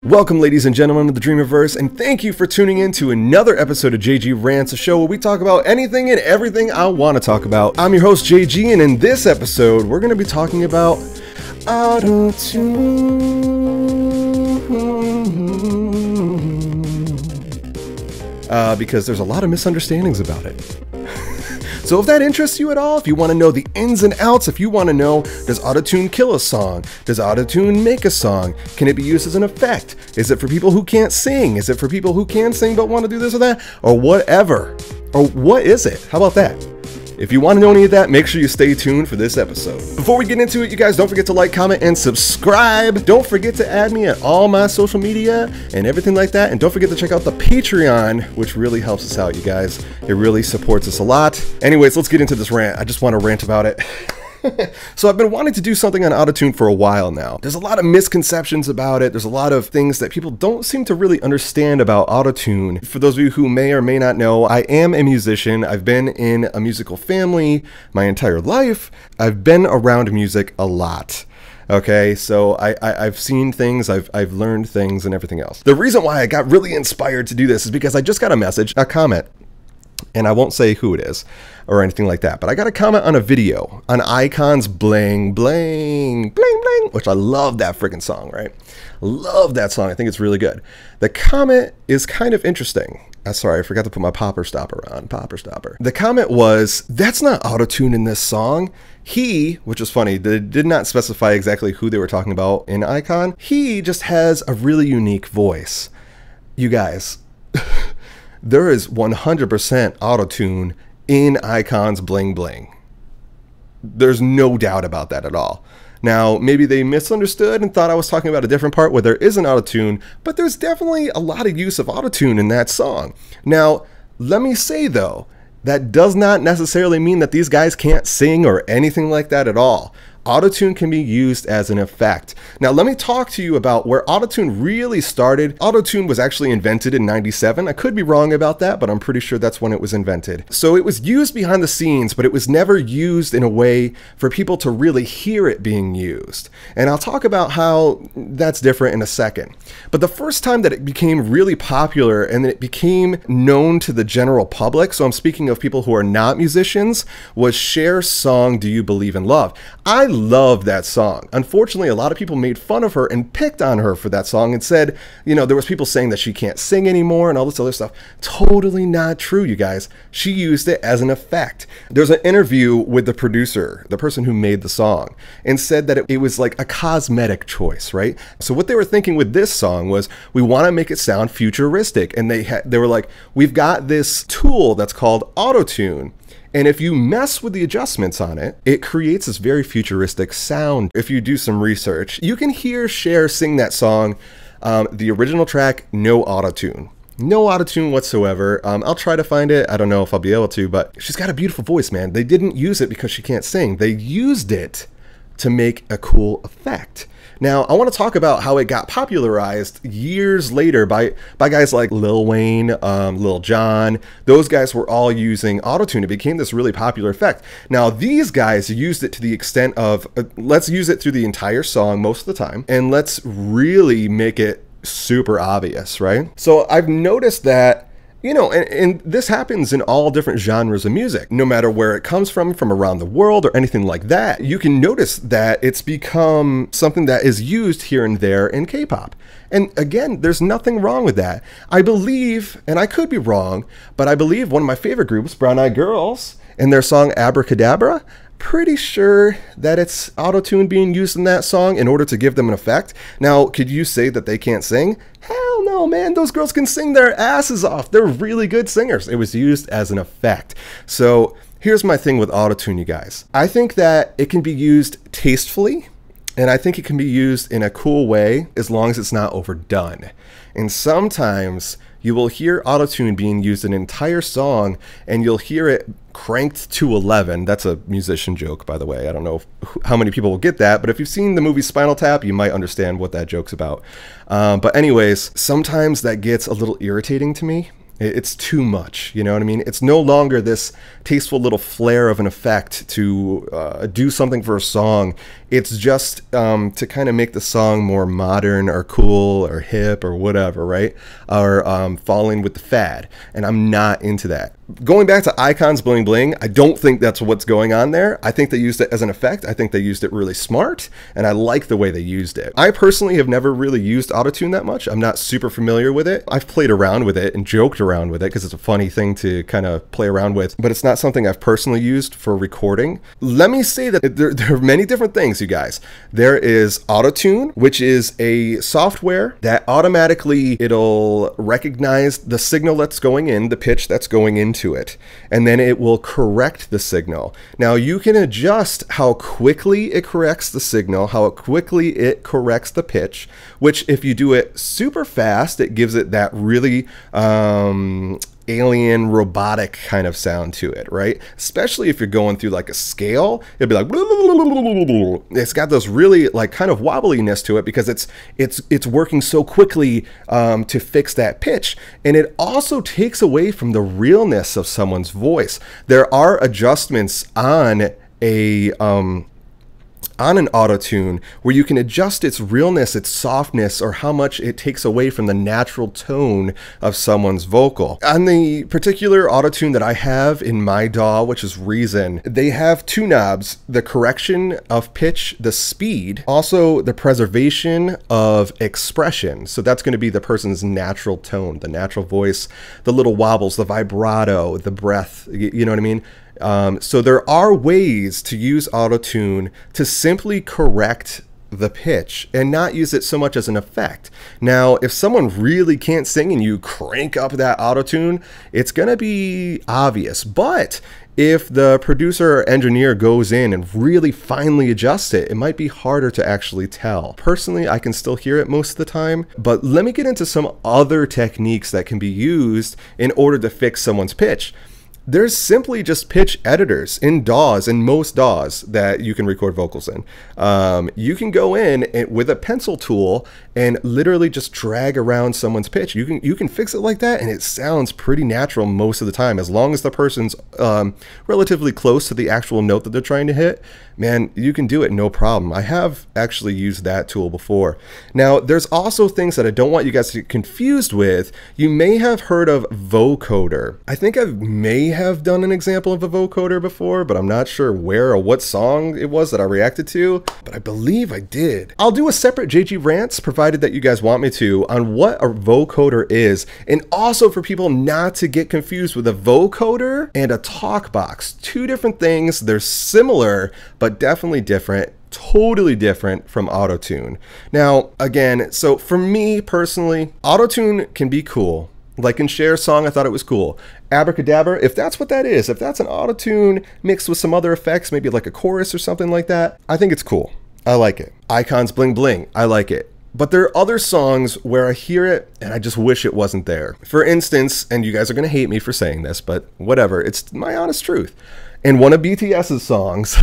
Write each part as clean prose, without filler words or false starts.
Welcome, ladies and gentlemen, to the Dreamiverse, and thank you for tuning in to another episode of Jg-Rantz, a show where we talk about anything and everything I want to talk about. I'm your host, JG, and in this episode, we're going to be talking about Autotune. Because there's a lot of misunderstandings about it. So if that interests you at all, if you want to know the ins and outs, if you want to know, does Autotune kill a song? Does Autotune make a song? Can it be used as an effect? Is it for people who can't sing? Is it for people who can sing but want to do this or that? Or whatever? Or what is it? How about that? If you want to know any of that, make sure you stay tuned for this episode. Before we get into it, you guys, don't forget to like, comment, and subscribe. Don't forget to add me at all my social media and everything like that. And don't forget to check out the Patreon, which really helps us out, you guys. It really supports us a lot. Anyways, let's get into this rant. I just want to rant about it. So I've been wanting to do something on Autotune for a while now. There's a lot of misconceptions about it. There's a lot of things that people don't seem to really understand about Autotune. For those of you who may or may not know, I am a musician. I've been in a musical family my entire life. I've been around music a lot. Okay, so I've seen things, I've learned things and everything else. The reason why I got really inspired to do this is because I just got a comment, and I won't say who it is or anything like that, but I got a comment on a video on Icon's Bling Bling Bling Bling, which I love that freaking song, right? Love that song. I think it's really good. The comment is kind of interesting. Sorry, I forgot to put my popper stopper on. Popper stopper. The comment was, that's not Autotune in this song. He, which is funny, they did not specify exactly who they were talking about in Icon. He just has a really unique voice. You guys, there is 100% Autotune in Icon's Bling Bling. There's no doubt about that at all. Now, maybe they misunderstood and thought I was talking about a different part where there is an Autotune, but there's definitely a lot of use of Autotune in that song. Now, let me say though, that does not necessarily mean that these guys can't sing or anything like that at all. Autotune can be used as an effect. Now, let me talk to you about where Autotune really started. Autotune was actually invented in '97. I could be wrong about that, but I'm pretty sure that's when it was invented. So it was used behind the scenes, but it was never used in a way for people to really hear it being used. And I'll talk about how that's different in a second. But the first time that it became really popular and that it became known to the general public, so I'm speaking of people who are not musicians, was Cher's song, Do You Believe in Love? I love that song. Unfortunately, a lot of people made fun of her and picked on her for that song and said, you know, there was people saying that she can't sing anymore and all this other stuff. Totally not true, you guys. She used it as an effect. There's an interview with the producer, the person who made the song, and said that it was like a cosmetic choice, right? So what they were thinking with this song was, we want to make it sound futuristic. And they were like, we've got this tool that's called Autotune. And if you mess with the adjustments on it, it creates this very futuristic sound. If you do some research, you can hear Cher sing that song, the original track, no Autotune. No Autotune whatsoever. I'll try to find it. I don't know if I'll be able to, but she's got a beautiful voice, man. They didn't use it because she can't sing. They used it to make a cool effect. Now, I want to talk about how it got popularized years later by guys like Lil Wayne, Lil Jon. Those guys were all using Autotune. It became this really popular effect. Now, these guys used it to the extent of, let's use it through the entire song most of the time, and let's really make it super obvious, right? So I've noticed that, you know, and this happens in all different genres of music, no matter where it comes from around the world or anything like that. You can notice that it's become something that is used here and there in K-pop. And again, there's nothing wrong with that. I believe, and I could be wrong, but I believe one of my favorite groups, Brown Eyed Girls, and their song Abracadabra, pretty sure that it's Autotune being used in that song in order to give them an effect. Now, could you say that they can't sing? Hell no, man. Those girls can sing their asses off. They're really good singers. It was used as an effect. So here's my thing with Autotune, you guys. I think that it can be used tastefully, and I think it can be used in a cool way as long as it's not overdone. And sometimes you will hear Autotune being used in an entire song, and you'll hear it cranked to 11. That's a musician joke, by the way. I don't know how many people will get that, but if you've seen the movie Spinal Tap, you might understand what that joke's about. But anyways, sometimes that gets a little irritating to me. It's too much, you know what I mean? It's no longer this tasteful little flair of an effect to do something for a song. It's just to kind of make the song more modern or cool or hip or whatever, right? Or falling with the fad. And I'm not into that. Going back to Icons Bling Bling, I don't think that's what's going on there. I think they used it as an effect. I think they used it really smart, and I like the way they used it. I personally have never really used Autotune that much. I'm not super familiar with it. I've played around with it and joked around with it because it's a funny thing to kind of play around with, but it's not something I've personally used for recording. Let me say that there are many different things, you guys. There is Autotune, which is a software that automatically it'll recognize the signal that's going in, the pitch that's going into it, and then it will correct the signal. Now you can adjust how quickly it corrects the signal, how quickly it corrects the pitch, which if you do it super fast, it gives it that really alien robotic kind of sound to it, right? Especially if you're going through like a scale, it'd be like it's got those really like kind of wobbliness to it because it's working so quickly to fix that pitch. And it also takes away from the realness of someone's voice. There are adjustments on an Autotune where you can adjust its realness, its softness, or how much it takes away from the natural tone of someone's vocal. On the particular Autotune that I have in my DAW, which is Reason, they have two knobs: the correction of pitch, the speed, also the preservation of expression. So that's going to be the person's natural tone, the natural voice, the little wobbles, the vibrato, the breath, you know what I mean? So there are ways to use Autotune to simply correct the pitch and not use it so much as an effect. Now, if someone really can't sing and you crank up that Autotune, it's going to be obvious. But if the producer or engineer goes in and really finely adjusts it, it might be harder to actually tell. Personally, I can still hear it most of the time, but let me get into some other techniques that can be used in order to fix someone's pitch. There's simply just pitch editors in DAWs, in most DAWs that you can record vocals in. You can go in with a pencil tool and literally just drag around someone's pitch. You can fix it like that, and it sounds pretty natural most of the time, as long as the person's relatively close to the actual note that they're trying to hit. Man, you can do it no problem. I have actually used that tool before. Now, there's also things that I don't want you guys to get confused with. You may have heard of vocoder. I think I may have done an example of a vocoder before, but I'm not sure where or what song it was that I reacted to, but I believe I did. I'll do a separate Jg-Rantz, provided that you guys want me to, on what a vocoder is, and also for people not to get confused with a vocoder and a talk box. Two different things. They're similar, but definitely different. Totally different from Autotune. Now, again, so for me personally, Autotune can be cool. Like in Cher's song, I thought it was cool. Abracadabra, if that's what that is, if that's an Autotune mixed with some other effects, maybe like a chorus or something like that, I think it's cool. I like it. Icons Bling Bling, I like it. But there are other songs where I hear it and I just wish it wasn't there. For instance, and you guys are going to hate me for saying this, but whatever, it's my honest truth. In one of BTS's songs,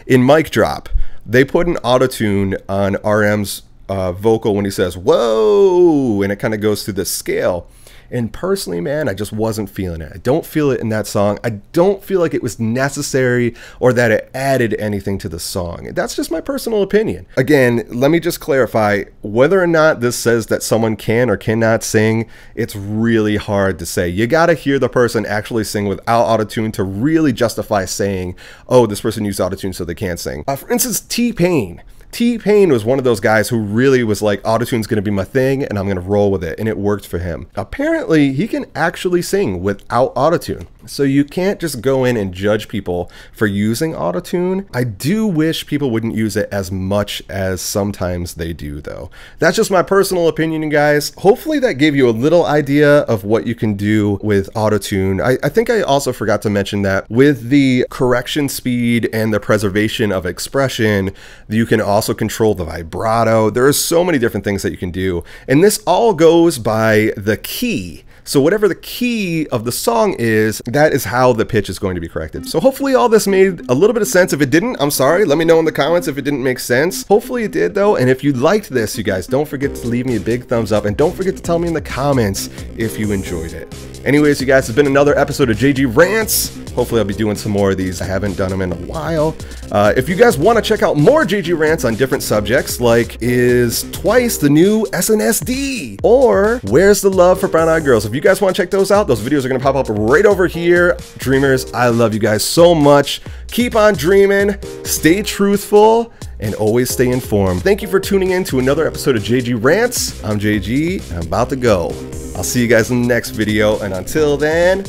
in Mic Drop, they put an Autotune on RM's vocal when he says, "Whoa," and it kind of goes through this scale. And personally, man, I just wasn't feeling it. I don't feel it in that song. I don't feel like it was necessary or that it added anything to the song. That's just my personal opinion. Again, let me just clarify, whether or not this says that someone can or cannot sing, it's really hard to say. You gotta hear the person actually sing without Autotune to really justify saying, oh, this person used Autotune so they can't sing. For instance, T-Pain. T-Pain was one of those guys who really was like, Autotune's going to be my thing and I'm going to roll with it, and it worked for him. Apparently, he can actually sing without Autotune. So you can't just go in and judge people for using Autotune. I do wish people wouldn't use it as much as sometimes they do, though. That's just my personal opinion, you guys. Hopefully that gave you a little idea of what you can do with Autotune. I think I also forgot to mention that with the correction speed and the preservation of expression, you can also control the vibrato. There are so many different things that you can do. And this all goes by the key. So whatever the key of the song is, that is how the pitch is going to be corrected. So hopefully all this made a little bit of sense. If it didn't, I'm sorry. Let me know in the comments if it didn't make sense. Hopefully it did, though. And if you liked this, you guys, don't forget to leave me a big thumbs up. And don't forget to tell me in the comments if you enjoyed it. Anyways, you guys, it's been another episode of Jg-Rantz. Hopefully I'll be doing some more of these. I haven't done them in a while. If you guys want to check out more Jg-Rantz on different subjects, like is Twice the new SNSD, or Where's the Love for Brown Eyed Girls? If you guys want to check those out, those videos are going to pop up right over here. Dreamers, I love you guys so much. Keep on dreaming, stay truthful, and always stay informed. Thank you for tuning in to another episode of Jg-Rantz. I'm JG, and I'm about to go. I'll see you guys in the next video, and until then,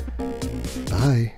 bye.